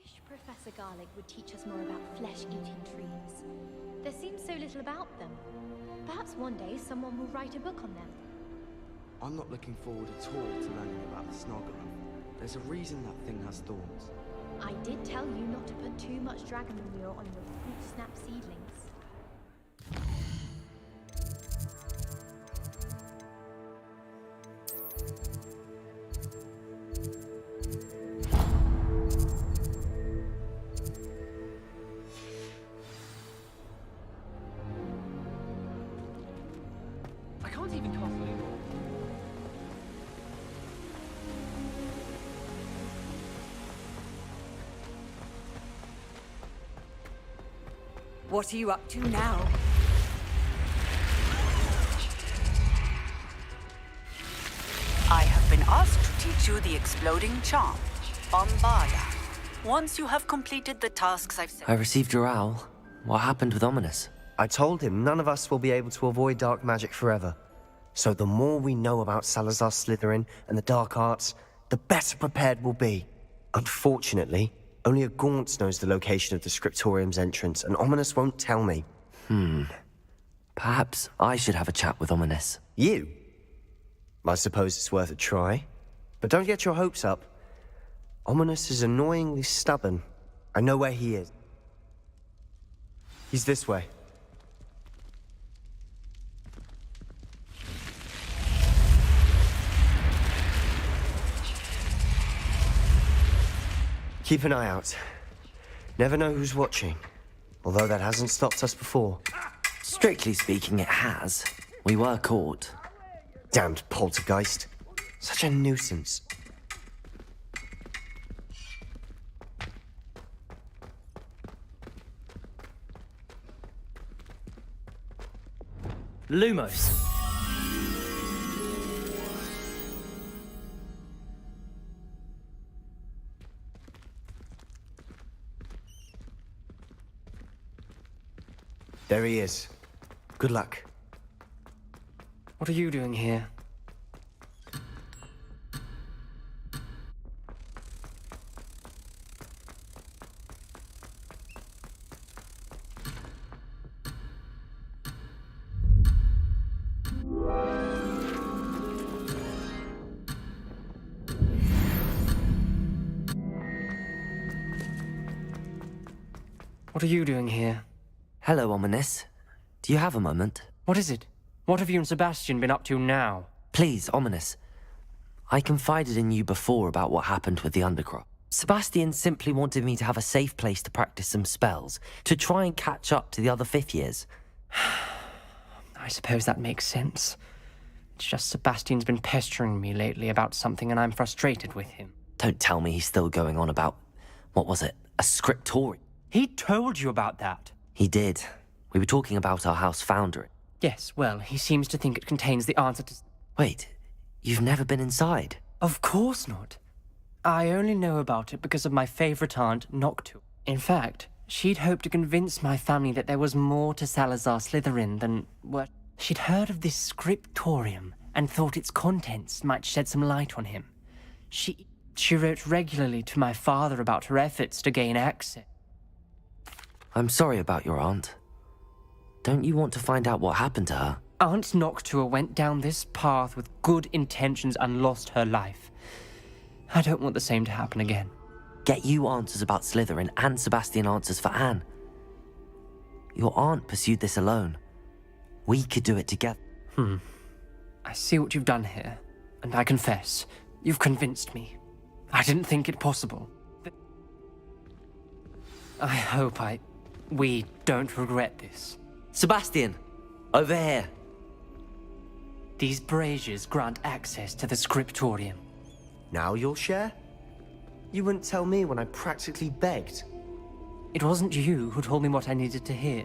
wish Professor Garlic would teach us more about flesh-eating trees. There seems so little about them. Perhaps one day someone will write a book on them. I'm not looking forward at all to learning about the snoggerum. There's a reason that thing has thorns. I did tell you not to put too much dragon manure on your fruit snap seedlings. I can't even cast anymore. What are you up to now? I have been asked to teach you the exploding charm, Bombarda. Once you have completed the tasks I've set. I received your owl. What happened with Ominous? I told him none of us will be able to avoid dark magic forever. So the more we know about Salazar Slytherin and the dark arts, the better prepared we'll be. Unfortunately, only a Gaunt knows the location of the Scriptorium's entrance, and Ominous won't tell me. Perhaps I should have a chat with Ominous. You? I suppose it's worth a try. But don't get your hopes up. Ominous is annoyingly stubborn. I know where he is. He's this way. Keep an eye out. Never know who's watching. Although that hasn't stopped us before. Strictly speaking, it has. We were caught. Damned poltergeist. Such a nuisance. Lumos. There he is. Good luck. What are you doing here? What are you doing here? Hello, Ominous. Do you have a moment? What is it? What have you and Sebastian been up to now? Please, Ominous. I confided in you before about what happened with the Undercrop. Sebastian simply wanted me to have a safe place to practice some spells, to try and catch up to the other fifth years. I suppose that makes sense. It's just Sebastian's been pestering me lately about something and I'm frustrated with him. Don't tell me he's still going on about, what was it, a scriptorium? He told you about that? He did. We were talking about our house foundry. Yes, well, he seems to think it contains the answer to... Wait, you've never been inside? Of course not. I only know about it because of my favourite aunt, Noctu. In fact, she'd hoped to convince my family that there was more to Salazar Slytherin than what... She'd heard of this scriptorium and thought its contents might shed some light on him. She wrote regularly to my father about her efforts to gain access. I'm sorry about your aunt. Don't you want to find out what happened to her? Aunt Noctua went down this path with good intentions and lost her life. I don't want the same to happen again. Get you answers about Slytherin and Sebastian answers for Anne. Your aunt pursued this alone. We could do it together. I see what you've done here, and I confess, you've convinced me. I didn't think it possible. I hope we don't regret this. Sebastian! Over here! These braziers grant access to the scriptorium. Now you'll share? You wouldn't tell me when I practically begged. It wasn't you who told me what I needed to hear.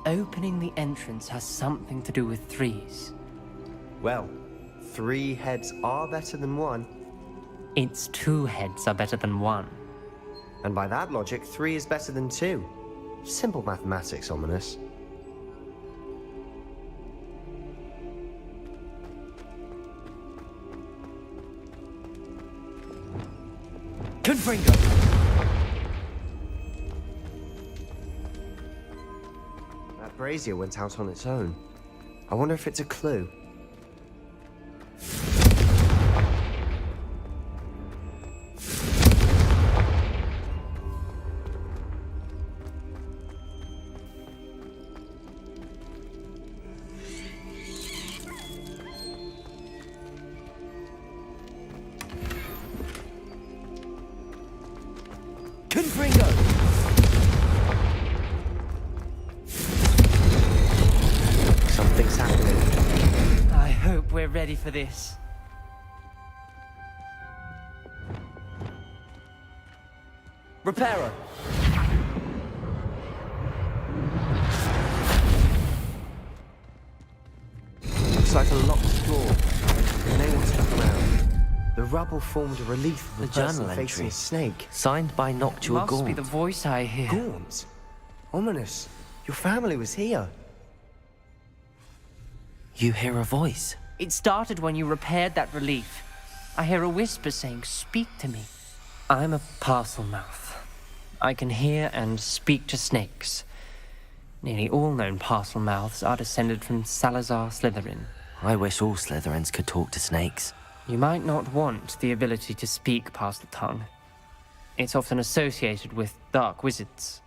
Opening the entrance has something to do with threes. Well, 3 heads are better than 1. Its 2 heads are better than 1. And by that logic, 3 is better than 2. Simple mathematics, Ominous. Confringo! brazier went out on its own. I wonder if it's a clue. Something's happening. I hope we're ready for this. Repairer! Looks like a locked door. And they want to look around. The rubble formed a relief of a The person journal facing entry. a snake. Signed by Noctua Must be Gaunt. the voice I hear. Gaunt? Ominous. Your family was here. You hear a voice. It started when you repaired that relief. I hear a whisper saying, "Speak to me." I'm a parcel mouth. I can hear and speak to snakes. Nearly all known parcel mouths are descended from Salazar Slytherin. I wish all Slytherins could talk to snakes. You might not want the ability to speak parcel tongue. It's often associated with dark wizards.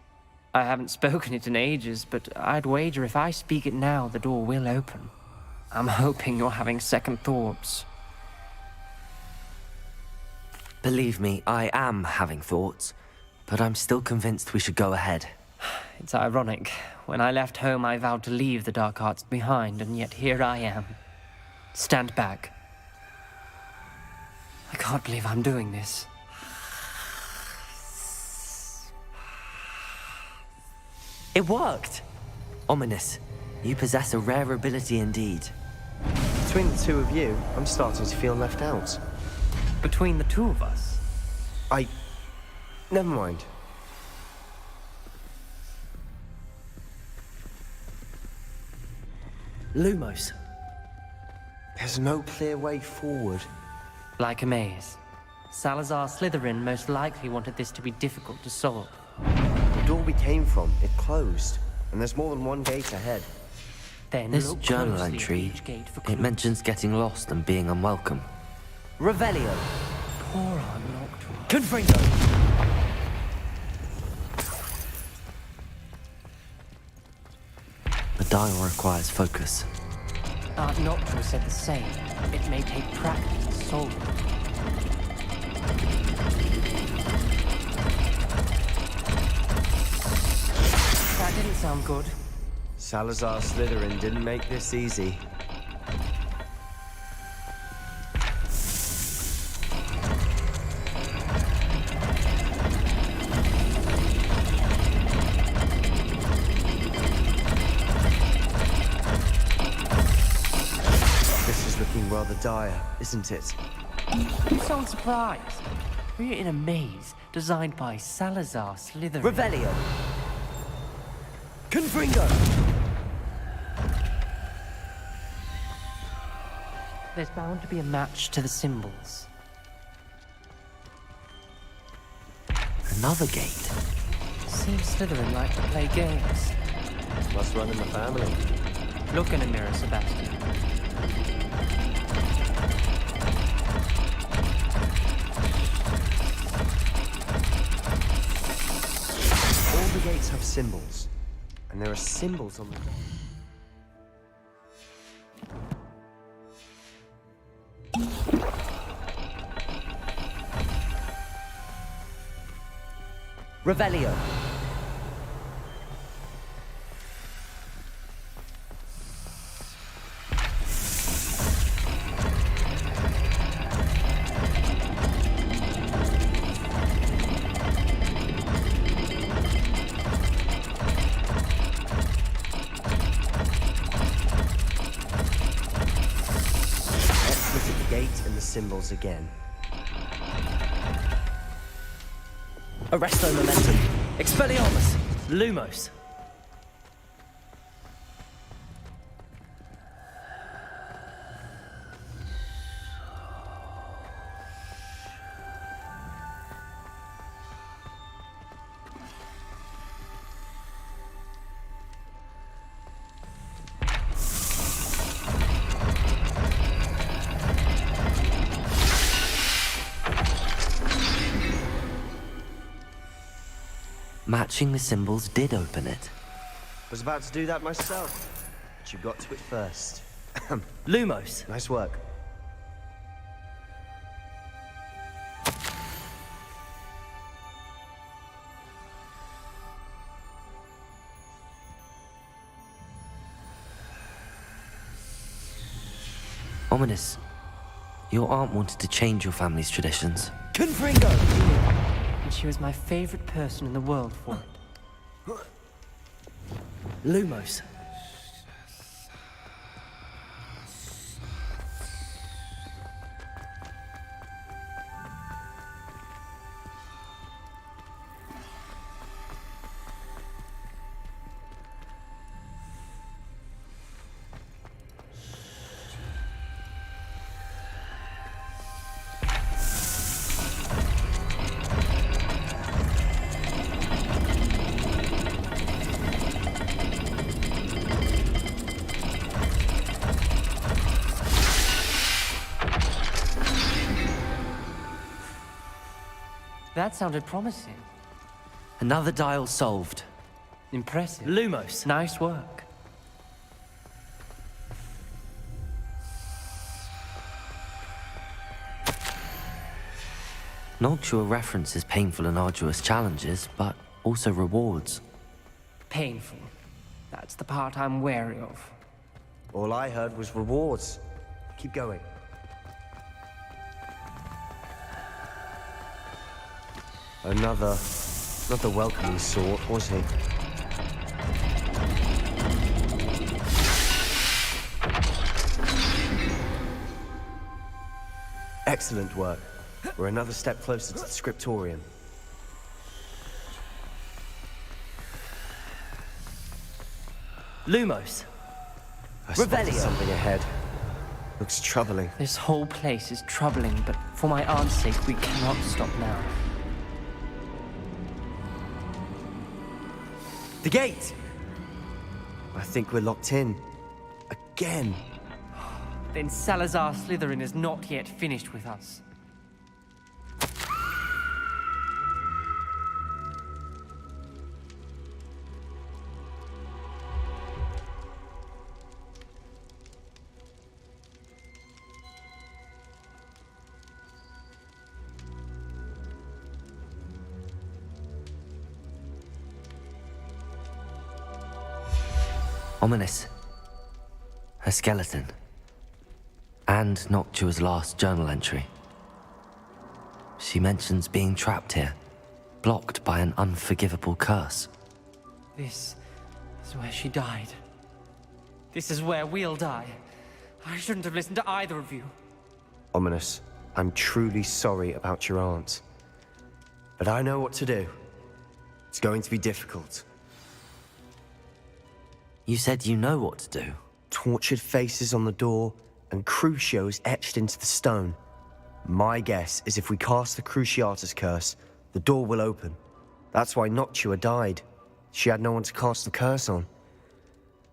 I haven't spoken it in ages, but I'd wager if I speak it now, the door will open. I'm hoping you're having second thoughts. Believe me, I am having thoughts, but I'm still convinced we should go ahead. It's ironic. When I left home, I vowed to leave the dark arts behind, and yet here I am. Stand back. I can't believe I'm doing this. It worked! Ominous. You possess a rare ability indeed. Between the two of you, I'm starting to feel left out. Between the two of us, Never mind. Lumos. There's no clear way forward. like a maze. Salazar Slytherin most likely wanted this to be difficult to solve. The door we came from, it closed. And there's more than one gate ahead. Then This look journal closely at entry, each gate for it clues. mentions getting lost and being unwelcome. Revelio. Poor Aunt Noctua. Confringo. The dial requires focus. Aunt Noctua said the same. It may take practice to solve it. That didn't sound good. Salazar Slytherin didn't make this easy. This is looking rather dire, isn't it? You sound surprised. We're in a maze designed by Salazar Slytherin. Revelio. Confringo. There's bound to be a match to the symbols. Another gate. Seems Slytherin like to play games. Must run in the family. Look in a mirror, Sebastian. All the gates have symbols. And there are symbols on the door. Revelio. Let's look at the gate and the symbols again. Arresto momentum. Expelliarmus. Lumos. Matching the symbols did open it. Was about to do that myself, but you got to it first. Lumos. Nice work. Ominous. Your aunt wanted to change your family's traditions. Confringo! And she was my favorite person in the world for it. Lumos. That sounded promising. Another dial solved. Impressive. Lumos. Nice work. Noctua references painful and arduous challenges, but also rewards. Painful. That's the part I'm wary of. All I heard was rewards. Keep going. Another welcoming sort, was he? Excellent work. We're another step closer to the scriptorium. Lumos. I spotted Revelio. something ahead. Looks troubling. This whole place is troubling, but for my aunt's sake, we cannot stop now. The gate! I think we're locked in. Again. Then Salazar Slytherin is not yet finished with us. Ominous. Her skeleton. And Noctua's last journal entry. She mentions being trapped here, blocked by an unforgivable curse. This is where she died. This is where we'll die. I shouldn't have listened to either of you. Ominous, I'm truly sorry about your aunt. But I know what to do. It's going to be difficult. You said you know what to do. Tortured faces on the door and Crucios etched into the stone. My guess is if we cast the Cruciatus curse, the door will open. That's why Noctua died. She had no one to cast the curse on.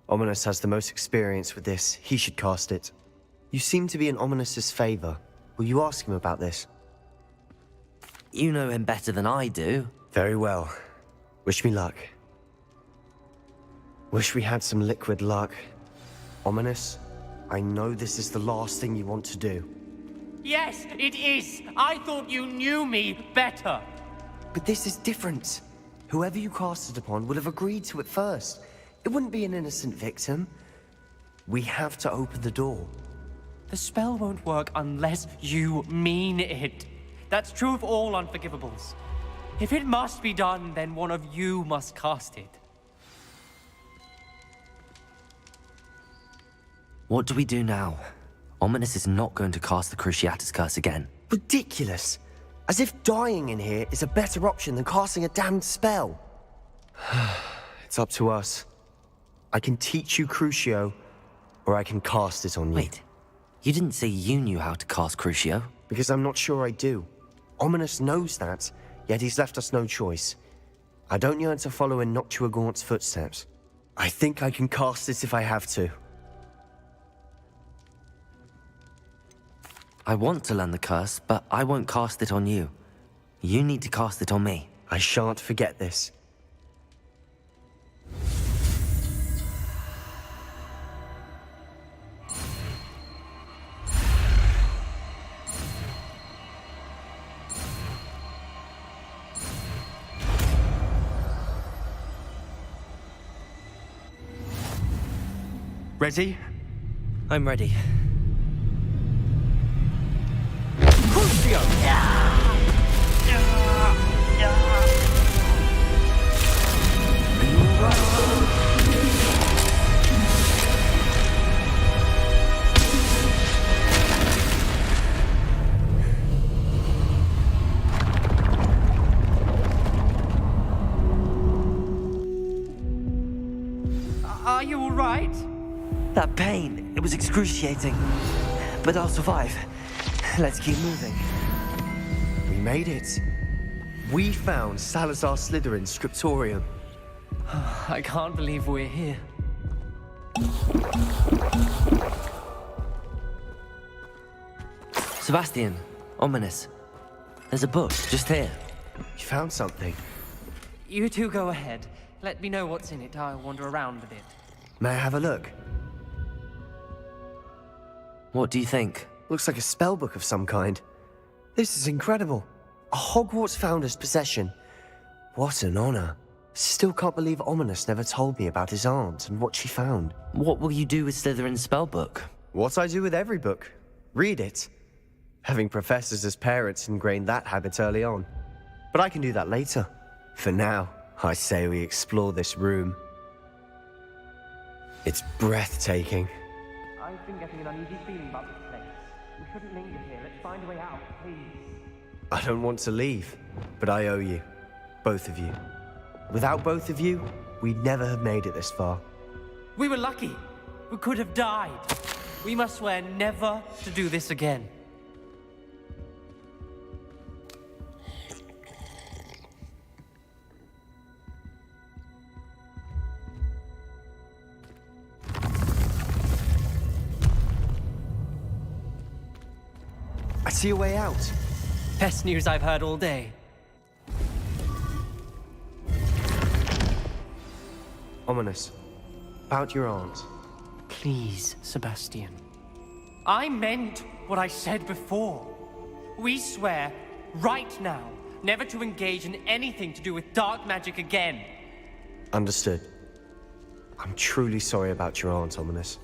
Ominous has the most experience with this. He should cast it. You seem to be in Ominous's favor. Will you ask him about this? You know him better than I do. Very well. Wish me luck. Wish we had some liquid luck. Ominous, I know this is the last thing you want to do. Yes, it is. I thought you knew me better. But this is different. Whoever you cast it upon would have agreed to it first. It wouldn't be an innocent victim. We have to open the door. The spell won't work unless you mean it. That's true of all unforgivables. If it must be done, then one of you must cast it. What do we do now? Ominous is not going to cast the Cruciatus curse again. Ridiculous. As if dying in here is a better option than casting a damned spell. It's up to us. I can teach you Crucio, or I can cast it on you. Wait, you didn't say you knew how to cast Crucio? Because I'm not sure I do. Ominous knows that, yet he's left us no choice. I don't yearn to follow in Noctua Gaunt's footsteps. I think I can cast it if I have to. I want to learn the curse, but I won't cast it on you. You need to cast it on me. I shan't forget this. Ready? I'm ready. Are you all right? That pain, it was excruciating. But I'll survive. Let's keep moving. We made it. We found Salazar Slytherin's scriptorium. I can't believe we're here. Sebastian, ominous. There's a book just here. You found something. You two go ahead. Let me know what's in it. I'll wander around a bit. May I have a look? What do you think? Looks like a spellbook of some kind. This is incredible. A Hogwarts founder's possession. What an honor. Still can't believe Ominous never told me about his aunt and what she found. What will you do with Slytherin's spellbook? What I do with every book. Read it. Having professors as parents ingrained that habit early on. But I can do that later. For now, I say we explore this room. It's breathtaking. I've been getting an uneasy feeling about this place. We shouldn't linger here. Let's find a way out, please. I don't want to leave, but I owe you. Both of you. Without both of you, we'd never have made it this far. We were lucky. We could have died. We must swear never to do this again. I see a way out. Best news I've heard all day. Ominous. About your aunt. Please, Sebastian. I meant what I said before. We swear, right now, never to engage in anything to do with dark magic again. Understood. I'm truly sorry about your aunt, Ominous.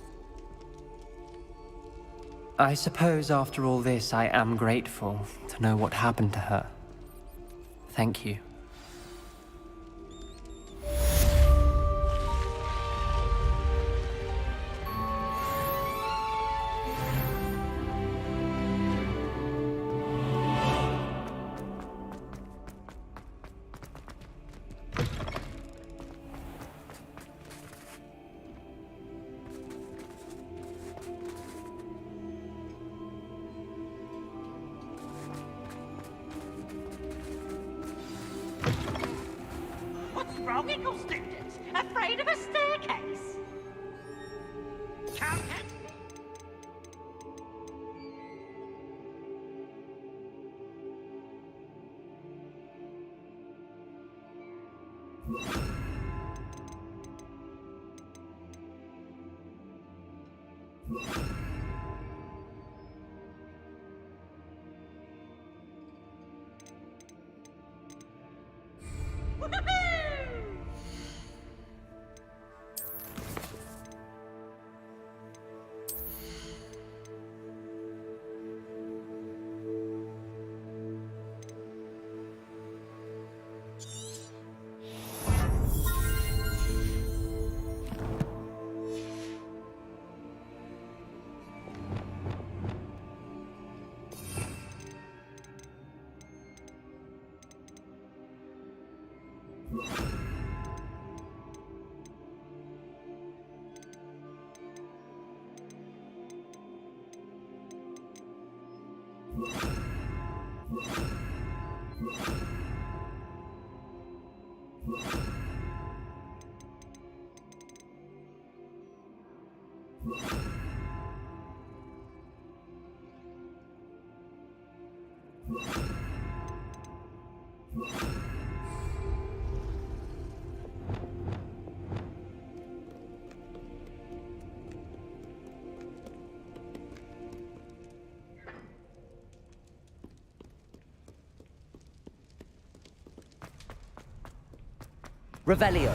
I suppose after all this, I am grateful to know what happened to her. Thank you. Wrong equal students? Afraid of a staircase? Count it. Revelio.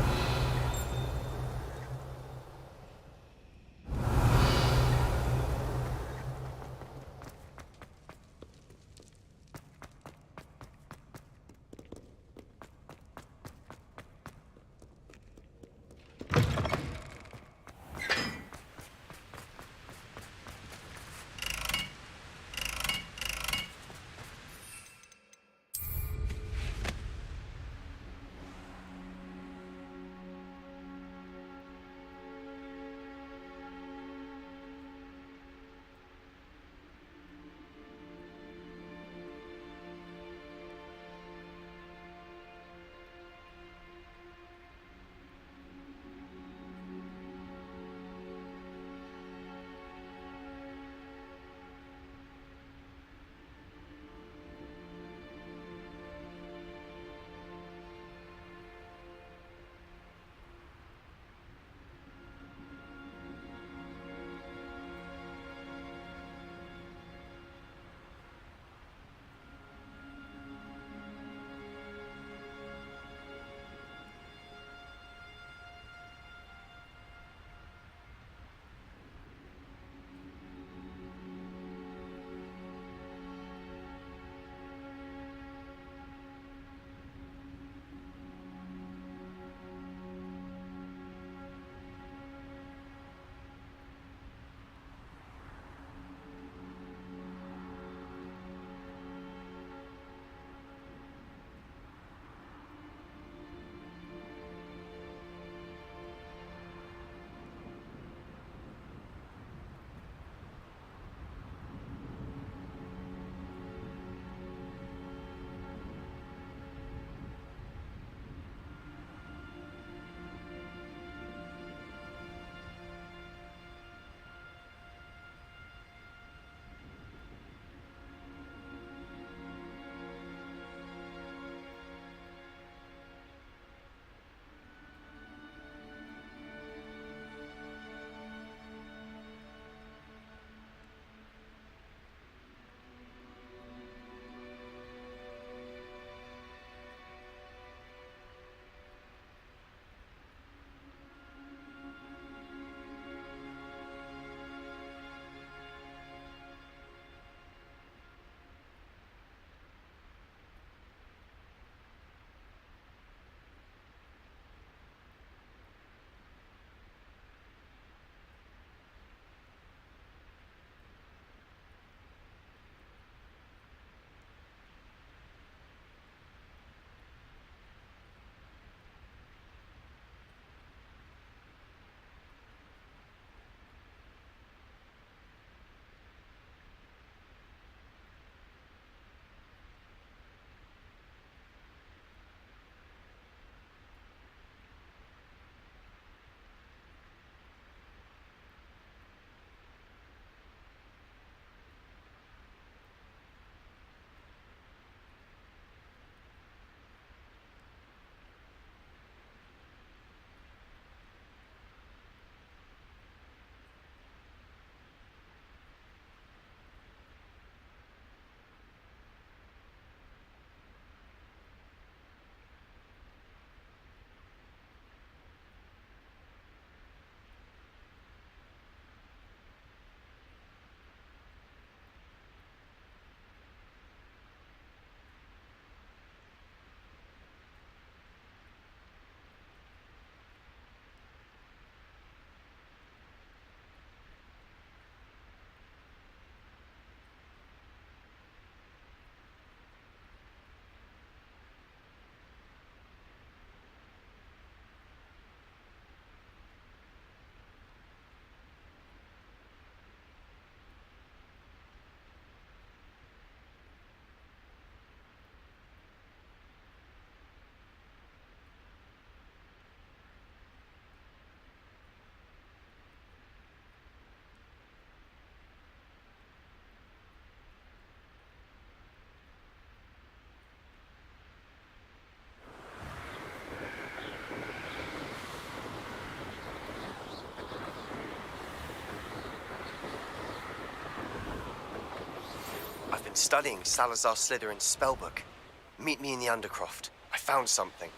studying Salazar Slytherin's spellbook. Meet me in the Undercroft. I found something.